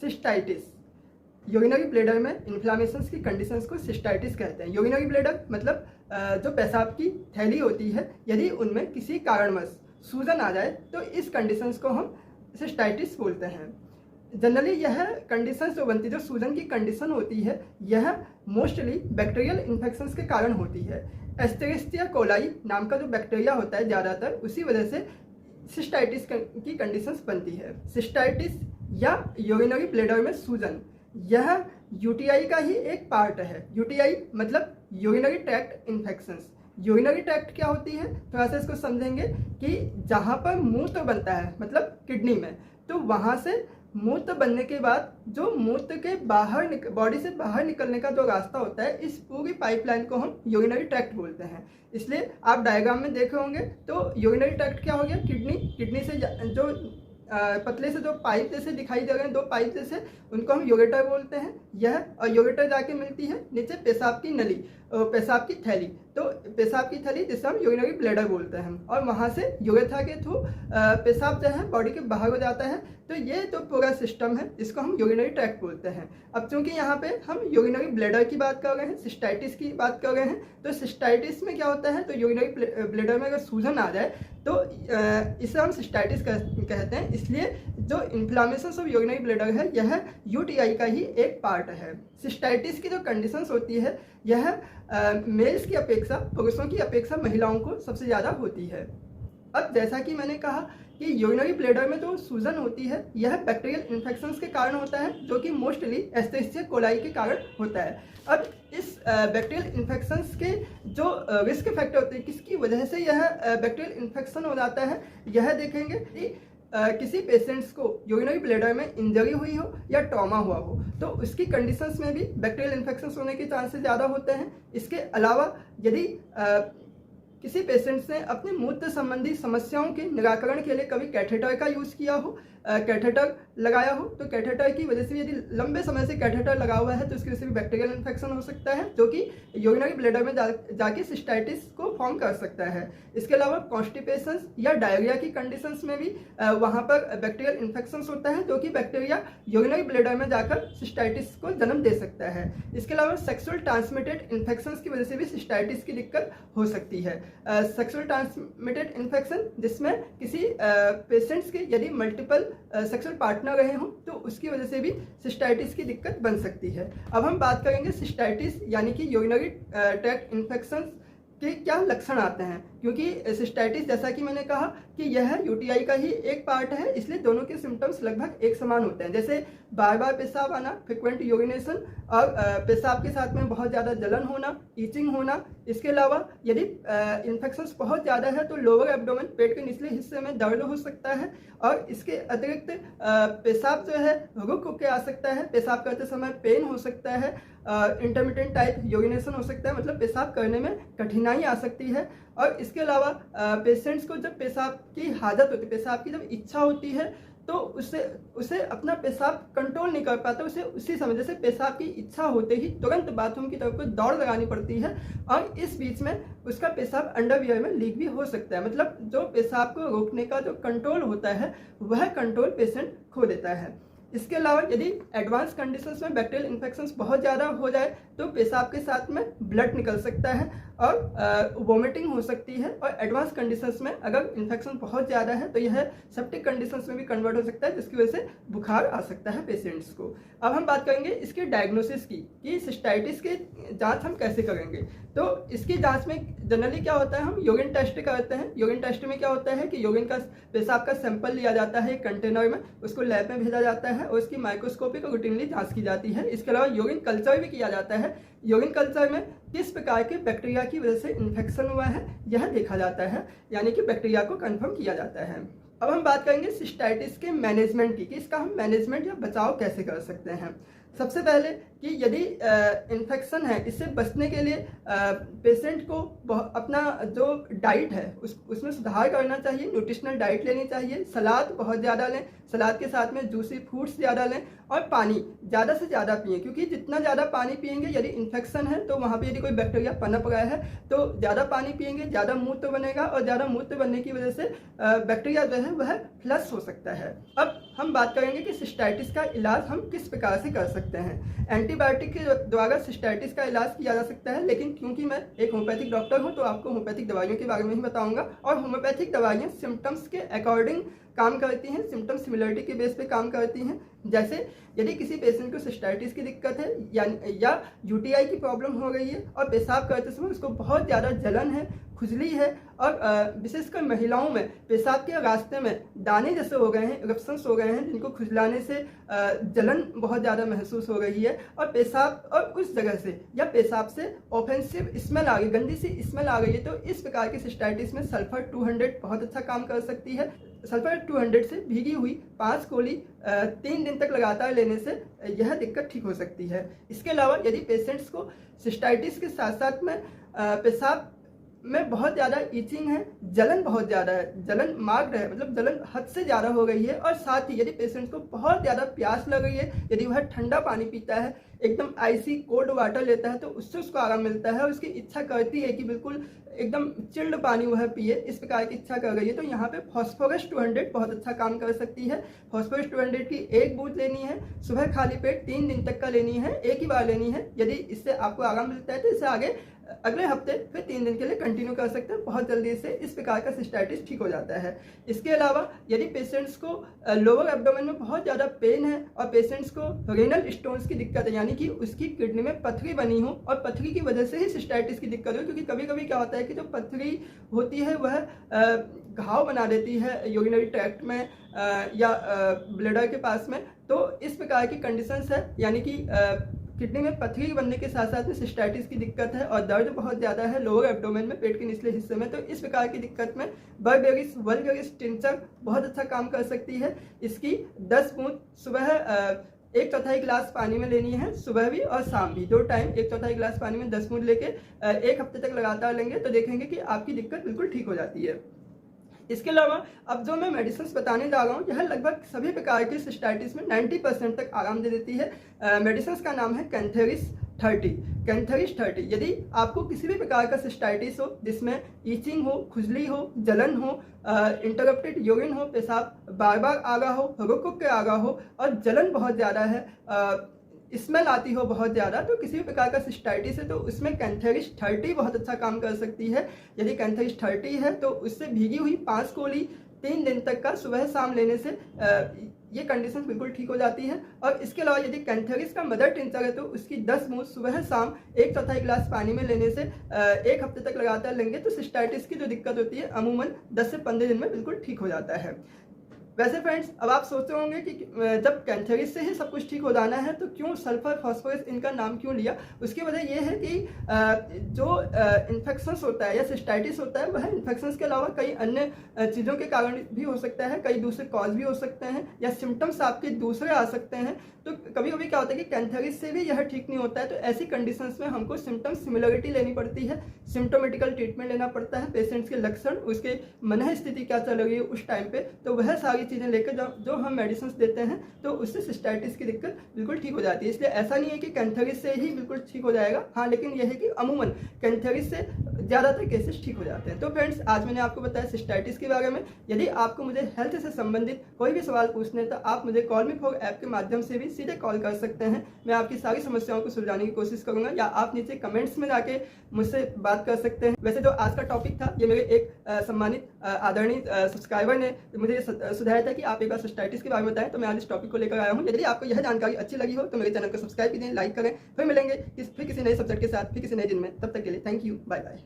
Cystitis. Urinary bladder में इन्फ्लामेशंस की conditions को सिस्टाइटिस कहते हैं। यूरिनरी ब्लैडर मतलब जो पेशाब की थैली होती है, यदि उनमें किसी कारणवश सूजन आ जाए तो इस कंडीशंस को हम सिस्टाइटिस बोलते हैं। जनरली यह कंडीशंस जो बनती है, जो सूजन की कंडीशन होती है, यह मोस्टली बैक्टीरियल इन्फेक्शंस के कारण होती है। एस्टेरिस्टिया कोलाई नाम का जो बैक्टीरिया होता है ज़्यादातर, उसी वजह से सिस्टाइटिस की कंडीशंस बनती है। सिस्टाइटिस या यूरिनरी ब्लैडर में सूजन, यह यूटीआई का ही एक पार्ट है। यूटीआई मतलब urinary tract infections. Urinary tract क्या होती है, थोड़ा सा इसको समझेंगे कि जहाँ पर मूत्र बनता है, मतलब किडनी में, तो वहाँ से मूत्र बनने के बाद जो मूत्र के बाहर बॉडी से बाहर निकलने का जो रास्ता होता है, इस पूरी पाइपलाइन को हम यूरिनरी ट्रैक्ट बोलते हैं। इसलिए आप डायग्राम में देखे होंगे तो यूरिनरी ट्रैक्ट क्या हो गया, किडनी से जो पतले से जो पाइप जैसे दिखाई दे रहे हैं, दो पाइप जैसे, उनको हम यूरेटर बोलते हैं। यह और यूरेटर जाके मिलती है नीचे पेशाब की नली, पेशाब की थैली, तो पेशाब की थैली जिसे हम यूरिनरी ब्लैडर बोलते हैं, और वहाँ से यूरेथ्रा के थ्रू पेशाब जो है बॉडी के बाहर हो जाता है। तो ये जो पूरा सिस्टम है, इसको हम यूरिनरी ट्रैक्ट बोलते हैं। अब चूंकि यहाँ पे हम यूरिनरी ब्लैडर की बात कर रहे हैं, सिस्टाइटिस की बात कर रहे हैं, तो सिस्टाइटिस में क्या होता है, तो यूरिनरी ब्लैडर में अगर सूजन आ जाए तो इसे हम सिस्टाइटिस कहते हैं। इसलिए जो इन्फ्लामेशन ऑफ यूरिनरी ब्लैडर है, यह यूटीआई का ही एक पार्ट है। सिस्टाइटिस की जो कंडीशंस होती है, यह मेल्स की अपेक्षा, पुरुषों की अपेक्षा महिलाओं को सबसे ज़्यादा होती है। अब जैसा कि मैंने कहा कि यूरिनरी ब्लैडर में जो सूजन होती है, यह बैक्टीरियल इन्फेक्शंस के कारण होता है, जो कि मोस्टली एस्टेरिस्टिया कोलाई के कारण होता है। अब इस बैक्टीरियल इन्फेक्शंस के जो रिस्क फैक्टर होते हैं, किसकी वजह से यह बैक्टीरियल इन्फेक्शन हो जाता है, यह देखेंगे कि किसी पेशेंट्स को यूरिनरी ब्लैडर में इंजरी हुई हो या ट्रॉमा हुआ हो, तो उसकी कंडीशंस में भी बैक्टीरियल इन्फेक्शंस होने के चांसेस ज़्यादा होते हैं। इसके अलावा यदि किसी पेशेंट्स ने अपने मूत्र संबंधी समस्याओं के निराकरण के लिए कभी कैथेटर का यूज़ किया हो, कैथेटर लगाया हो, तो कैथेटर की वजह से, यदि लंबे समय से कैथेटर लगा हुआ है, तो उसकी वजह से भी बैक्टीरियल इन्फेक्शन हो सकता है, जो कि यूरिनरी ब्लैडर में जाके सिस्टाइटिस को फॉर्म कर सकता है। इसके अलावा कॉन्स्टिपेशन या डायरिया की कंडीशंस में भी वहाँ पर बैक्टीरियल इन्फेक्शन होता है, जो कि बैक्टीरिया यूरिनरी ब्लैडर में जाकर सिस्टाइटिस को जन्म दे सकता है। इसके अलावा सेक्सुअल ट्रांसमिटेड इन्फेक्शन की वजह से भी सिस्टाइटिस की दिक्कत हो सकती है। सेक्सुअल ट्रांसमिटेड इन्फेक्शन जिसमें किसी पेशेंट्स के यदि मल्टीपल सेक्सुअल पार्टनर रहे हों, तो उसकी वजह से भी सिस्टाइटिस की दिक्कत बन सकती है। अब हम बात करेंगे सिस्टाइटिस यानी कि यूरिनरी ट्रैक्ट इन्फेक्शन के क्या लक्षण आते हैं, क्योंकि सिस्टाइटिस जैसा कि मैंने कहा कि यह यूटीआई का ही एक पार्ट है, इसलिए दोनों के सिम्टम्स लगभग एक समान होते हैं। जैसे बार बार पेशाब आना, फ्रिक्वेंट यूरिनेशन, और पेशाब के साथ में बहुत ज़्यादा जलन होना, ईचिंग होना। इसके अलावा यदि इन्फेक्शंस बहुत ज़्यादा है तो लोअर एब्डोमेन, पेट के निचले हिस्से में दर्द हो सकता है, और इसके अतिरिक्त पेशाब जो है रुक के आ सकता है, पेशाब करते समय पेन हो सकता है, इंटरमिटेंट टाइप यूरिनेशन हो सकता है, मतलब पेशाब करने में कठिनाई आ सकती है। और इसके अलावा पेशेंट्स को जब पेशाब की हाजत होती है, पेशाब की जब इच्छा होती है, तो उसे अपना पेशाब कंट्रोल नहीं कर पाता, उसे उसी समय जैसे पेशाब की इच्छा होते ही तुरंत बाथरूम की तरफ को दौड़ लगानी पड़ती है, और इस बीच में उसका पेशाब अंडरवियर में लीक भी हो सकता है। मतलब जो पेशाब को रोकने का जो कंट्रोल होता है, वह कंट्रोल पेशेंट खो देता है। इसके अलावा यदि एडवांस कंडीशंस में बैक्टीरियल इन्फेक्शंस बहुत ज़्यादा हो जाए, तो पेशाब के साथ में ब्लड निकल सकता है और वोमिटिंग हो सकती है, और एडवांस कंडीशंस में अगर इन्फेक्शन बहुत ज़्यादा है तो यह सेप्टिक कंडीशंस में भी कन्वर्ट हो सकता है, जिसकी वजह से बुखार आ सकता है पेशेंट्स को। अब हम बात करेंगे इसके डायग्नोसिस की, कि सिस्टाइटिस की जाँच हम कैसे करेंगे। तो इसकी जाँच में जनरली क्या होता है, हम यूरिन टेस्ट करते हैं। यूरिन टेस्ट में क्या होता है कि यूरिन का, पेशाब का सैंपल लिया जाता है एक कंटेनर में, उसको लैब में भेजा जाता है और उसकी माइक्रोस्कोपिक और रूटीनली जांच की जाती है। इसके अलावा यूरिन कल्चर भी किया जाता है। यूरिन कल्चर में किस प्रकार के बैक्टीरिया की वजह से इन्फेक्शन हुआ है, यह देखा जाता है, यानी कि बैक्टीरिया को कंफर्म किया जाता है। अब हम बात करेंगे सिस्टाइटिस के मैनेजमेंट की, कि इसका हम मैनेजमेंट या बचाव कैसे कर सकते हैं। सबसे पहले कि यदि इन्फेक्शन है, इससे बचने के लिए पेशेंट को अपना जो डाइट है उसमें सुधार करना चाहिए, न्यूट्रिशनल डाइट लेनी चाहिए, सलाद बहुत ज़्यादा लें, सलाद के साथ में जूसी फ्रूट्स ज़्यादा लें, और पानी ज़्यादा से ज़्यादा पिएं, क्योंकि जितना ज़्यादा पानी पिएंगे, यदि इन्फेक्शन है तो वहाँ पे यदि कोई बैक्टीरिया पनप रहा है तो ज़्यादा पानी पिएंगे, ज़्यादा मूत्र बनेगा, और ज़्यादा मूत्र बनने की वजह से बैक्टीरिया जो है वह फ्लश हो सकता है। अब हम बात करेंगे कि सिस्टाइटिस का इलाज हम किस प्रकार से कर सकते हैं। एंटीबायोटिक के द्वारा सिस्टाइटिस का इलाज किया जा सकता है, लेकिन क्योंकि मैं एक होम्योपैथिक डॉक्टर हूं तो आपको होम्योपैथिक दवाइयों के बारे में ही बताऊंगा। और होम्योपैथिक दवाइयाँ सिम्टम्स के अकॉर्डिंग काम करती हैं, सिम्टम सिमिलरिटी के बेस पे काम करती हैं। जैसे यदि किसी पेशेंट को सिस्टाइटिस की दिक्कत है या यूटीआई की प्रॉब्लम हो रही है और पेशाब करते समय उसको बहुत ज़्यादा जलन है, खुजली है और विशेषकर महिलाओं में पेशाब के रास्ते में दाने जैसे हो गए हैं, इरप्शंस हो गए हैं, जिनको खुजलाने से जलन बहुत ज़्यादा महसूस हो रही है और पेशाब और उस जगह से या पेशाब से ऑफेंसिव स्मेल आ गई, गंदी सी स्मेल आ गई है, तो इस प्रकार की सिस्टाइटिस में सल्फर 200 बहुत अच्छा काम कर सकती है। सल्फर 200 से भीगी हुई 5 गोली 3 दिन तक लगातार लेने से यह दिक्कत ठीक हो सकती है। इसके अलावा यदि पेशेंट्स को सिस्टाइटिस के साथ साथ में पेशाब में बहुत ज़्यादा ईचिंग है, जलन बहुत ज़्यादा है, जलन मार्क्ड है, मतलब जलन हद से ज़्यादा हो गई है और साथ ही यदि पेशेंट को बहुत ज़्यादा प्यास लग रही है, यदि वह ठंडा पानी पीता है, एकदम आइसी कोल्ड वाटर लेता है तो उससे उसको आराम मिलता है और उसकी इच्छा करती है कि बिल्कुल एकदम चिल्ड पानी वह पिए, इस प्रकार की इच्छा कर रही है, तो यहाँ पे फॉस्फोरस 200 बहुत अच्छा काम कर सकती है। फॉस्फोरस 200 की 1 बूंद लेनी है, सुबह खाली पेट 3 दिन तक का लेनी है, एक ही बार लेनी है। यदि इससे आपको आराम मिलता है तो इसे आगे अगले हफ्ते फिर 3 दिन के लिए कंटिन्यू कर सकते हैं। बहुत जल्दी से इस प्रकार का सिस्टाइटिस ठीक हो जाता है। इसके अलावा यदि पेशेंट्स को लोअर एब्डोमेन में बहुत ज़्यादा पेन है और पेशेंट्स को रेनल स्टोन्स की दिक्कत है, यानी कि उसकी किडनी में पथरी बनी हो और पथरी की वजह से ही सिस्टाइटिस की दिक्कत हो, क्योंकि कभी कभी क्या होता है कि जो पथरी होती है वह घाव बना देती है यूरिनरी ट्रैक्ट में या ब्लैडर के पास में, तो इस प्रकार की कंडीशंस है, यानी कि किडनी में पथरी बनने के साथ साथ में सिस्टाइटिस की दिक्कत है और दर्द बहुत ज़्यादा है लोअर एब्डोमेन में, पेट के निचले हिस्से में, तो इस प्रकार की दिक्कत में बर्बेरिस वल्गरिस टिंचर बहुत अच्छा काम कर सकती है। इसकी 10 बूंद सुबह 1/4 गिलास पानी में लेनी है, सुबह भी और शाम भी, 2 टाइम 1/4 गिलास पानी में 10 बूंद लेके 1 हफ्ते तक लगातार लेंगे तो देखेंगे कि आपकी दिक्कत बिल्कुल ठीक हो जाती है। इसके अलावा अब जो मैं मेडिसिन बताने जा रहा हूँ यह लगभग सभी प्रकार के सिस्टाइटिस में 90% तक आराम दे देती है। मेडिसिन का नाम है कैंथेरिस 30। कैंथेरिस 30 यदि आपको किसी भी प्रकार का सिस्टाइटिस हो जिसमें ईचिंग हो, खुजली हो, जलन हो, इंटरप्टेड यूरिन हो, पेशाब बार बार आ रहा हो, रुक रुक के आ रहा हो और जलन बहुत ज़्यादा है, स्मेल आती हो बहुत ज़्यादा, तो किसी भी प्रकार का सिस्टाइटिस है तो उसमें कैंथेरिस 30 बहुत अच्छा काम कर सकती है। यदि कैंथेरिस 30 है तो उससे भीगी हुई 5 गोली 3 दिन तक का सुबह शाम लेने से ये कंडीशन बिल्कुल ठीक हो जाती है। और इसके अलावा यदि कैंथेरिस का मदर टिंचर है तो उसकी 10 बूंद सुबह शाम 1/4 गिलास पानी में लेने से 1 हफ्ते तक लगातार लेंगे तो सिस्टाइटिस की जो दिक्कत होती है अमूमन 10 से 15 दिन में बिल्कुल ठीक हो जाता है। वैसे फ्रेंड्स अब आप सोचते होंगे कि जब कैंथेरिस से ही सब कुछ ठीक हो जाना है तो क्यों सल्फर फास्फोरस इनका नाम क्यों लिया। उसकी वजह यह है कि जो इन्फेक्शंस होता है या सिस्टाइटिस होता है वह इन्फेक्शंस के अलावा कई अन्य चीज़ों के कारण भी हो सकता है, कई दूसरे कॉज भी हो सकते हैं या सिम्टम्स आपके दूसरे आ सकते हैं। तो कभी कभी क्या होता है कि कैंथेरिस से भी यह ठीक नहीं होता है, तो ऐसी कंडीशंस में हमको सिम्टम सिमिलरिटी लेनी पड़ती है, सिम्टोमेटिकल ट्रीटमेंट लेना पड़ता है, पेशेंट्स के लक्षण, उसके मन स्थिति क्या चल रही है उस टाइम पे, तो वह सारी चीज़ें लेकर जो हम मेडिसिन देते हैं तो उससे सिस्टाइटिस की दिक्कत बिल्कुल ठीक हो जाती है। इसलिए ऐसा नहीं है कि कैंथेरिस से ही बिल्कुल ठीक हो जाएगा, हाँ, लेकिन यह है कि अमूमन कैंथेरिस से ज़्यादातर केसेस ठीक हो जाते हैं। तो फ्रेंड्स आज मैंने आपको बताया सिस्टाइटिस के बारे में। यदि आपको मुझे हेल्थ से संबंधित कोई भी सवाल पूछने तो आप मुझे कॉल मी फॉर ऐप के माध्यम से भी सीधे कॉल कर सकते हैं। मैं आपकी सारी समस्याओं को सुलझाने की कोशिश करूंगा, या आप नीचे कमेंट्स में जाके मुझसे बात कर सकते हैं। वैसे जो आज का टॉपिक था ये मेरे एक सम्मानित आदरणीय सब्सक्राइबर ने मुझे सुझाया था कि आप एक बार सिस्टाइटिस के बारे में बताएं, तो मैं आज इस टॉपिक को लेकर आया हूँ। यदि आपको यह जानकारी अच्छी लगी हो तो मेरे चैनल को सब्सक्राइब कीजिए, लाइक करें। फिर मिलेंगे फिर किसी नए सब्जेक्ट के साथ फिर किसी नए दिन में। तब तक के लिए थैंक यू, बाय बाय।